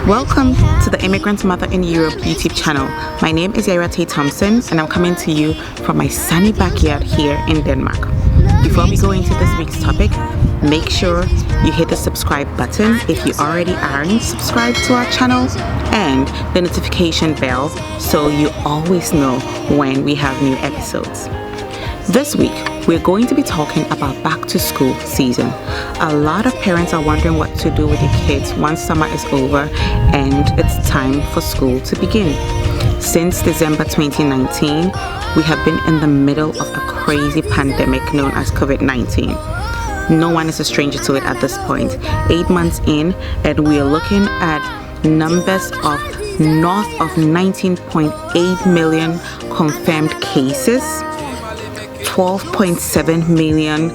Welcome to the Immigrant Mother in Europe YouTube channel. My name is Yaira T. Thompson and I'm coming to you from my sunny backyard here in Denmark. Before we go into this week's topic, make sure you hit the subscribe button if you already aren't subscribed to our channel and the notification bell so you always know when we have new episodes. This week, we're going to be talking about back to school season. A lot of parents are wondering what to do with their kids once summer is over and it's time for school to begin. Since December 2019, we have been in the middle of a crazy pandemic known as COVID-19. No one is a stranger to it at this point. 8 months in, and we are looking at numbers of north of 19.8 million confirmed cases, 12.7 million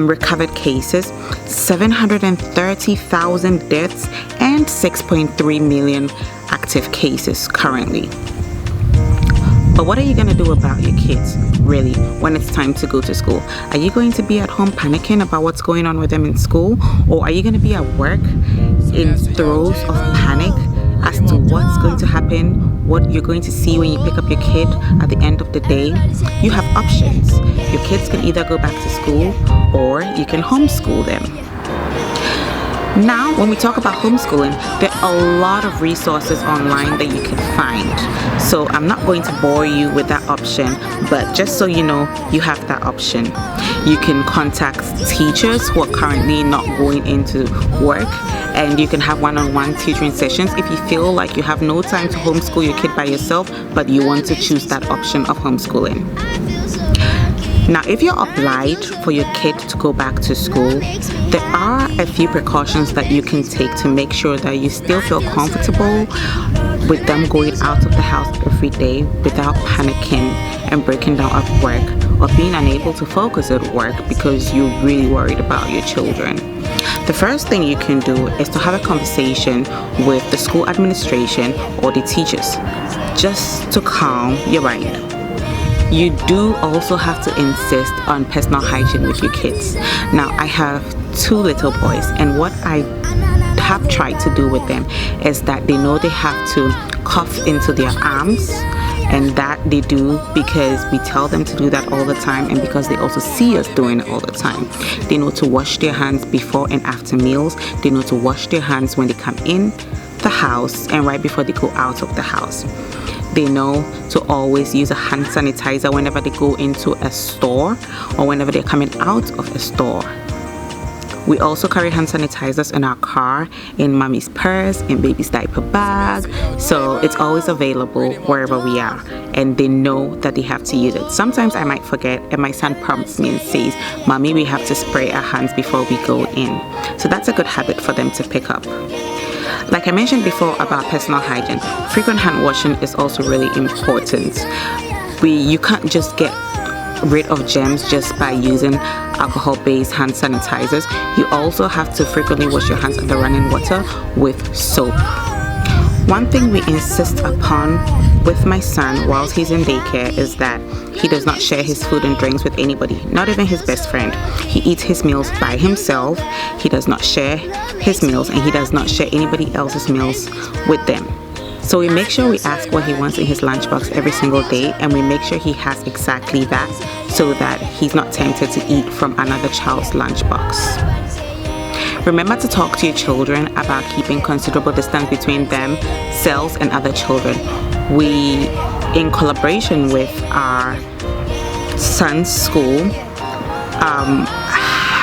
recovered cases, 730,000 deaths, and 6.3 million active cases currently. But what are you going to do about your kids, really, when it's time to go to school? Are you going to be at home panicking about what's going on with them in school? Or are you going to be at work in throes of panic as to what's going to happen, what you're going to see when you pick up your kid at the end of the day? You have options. Your kids can either go back to school or you can homeschool them. Now, when we talk about homeschooling, there are a lot of resources online that you can find. So I'm not going to bore you with that option, but just so you know, you have that option. You can contact teachers who are currently not going into work, and you can have one-on-one tutoring sessions if you feel like you have no time to homeschool your kid by yourself, but you want to choose that option of homeschooling. Now, if you're obliged for your kid to go back to school, there are a few precautions that you can take to make sure that you still feel comfortable with them going out of the house every day without panicking and breaking down at work or being unable to focus at work because you're really worried about your children. The first thing you can do is to have a conversation with the school administration or the teachers just to calm your mind. You do also have to insist on personal hygiene with your kids. Now, I have 2 little boys, and what I have tried to do with them is that they know they have to cough into their arms, and that they do because we tell them to do that all the time and because they also see us doing it all the time. They know to wash their hands before and after meals. They know to wash their hands when they come in the house and right before they go out of the house. They know to always use a hand sanitizer whenever they go into a store or whenever they're coming out of a store. We also carry hand sanitizers in our car, in mommy's purse, in baby's diaper bag, so it's always available wherever we are, and they know that they have to use it. Sometimes I might forget and my son prompts me and says, "Mommy, we have to spray our hands before we go in." So that's a good habit for them to pick up. Like I mentioned before about personal hygiene, frequent hand washing is also really important. You can't just get rid of germs just by using alcohol-based hand sanitizers. You also have to frequently wash your hands under running water with soap. One thing we insist upon with my son whilst he's in daycare is that he does not share his food and drinks with anybody, not even his best friend. He eats his meals by himself. He does not share his meals, and he does not share anybody else's meals with them. So we make sure we ask what he wants in his lunchbox every single day, and we make sure he has exactly that so that he's not tempted to eat from another child's lunchbox. Remember to talk to your children about keeping considerable distance between themselves and other children. We, in collaboration with our son's school,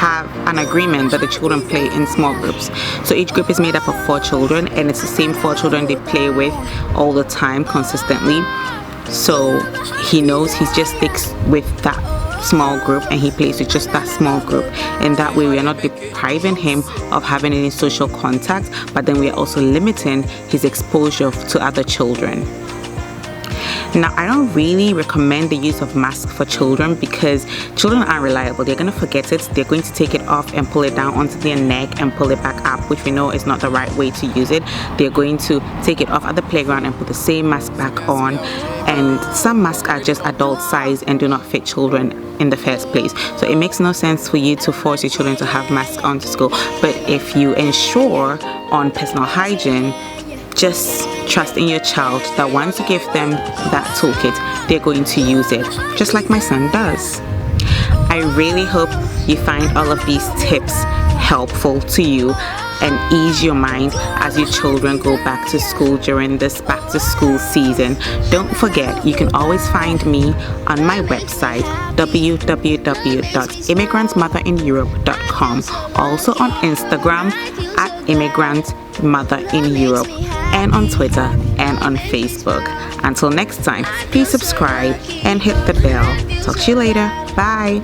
have an agreement that the children play in small groups. So each group is made up of 4 children, and it's the same 4 children they play with all the time consistently. So he knows he just sticks with that small group and he plays with just that small group, and that way we are not depriving him of having any social contact, but then we are also limiting his exposure to other children. Now, I don't really recommend the use of masks for children because children are reliable. They're going to forget it. They're going to take it off and pull it down onto their neck and pull it back up, which we know is not the right way to use it. They're going to take it off at the playground and put the same mask back on. And some masks are just adult size and do not fit children in the first place. So it makes no sense for you to force your children to have masks on to school. But if you ensure on personal hygiene, just trust in your child that once you give them that toolkit, they're going to use it, just like my son does. I really hope you find all of these tips helpful to you and ease your mind as your children go back to school during this back to school season. Don't forget, you can always find me on my website www.immigrantmotherineurope.com, also on Instagram at immigrantmotherineurope, and on Twitter and on Facebook. Until next time, please subscribe and hit the bell. Talk to you later. Bye.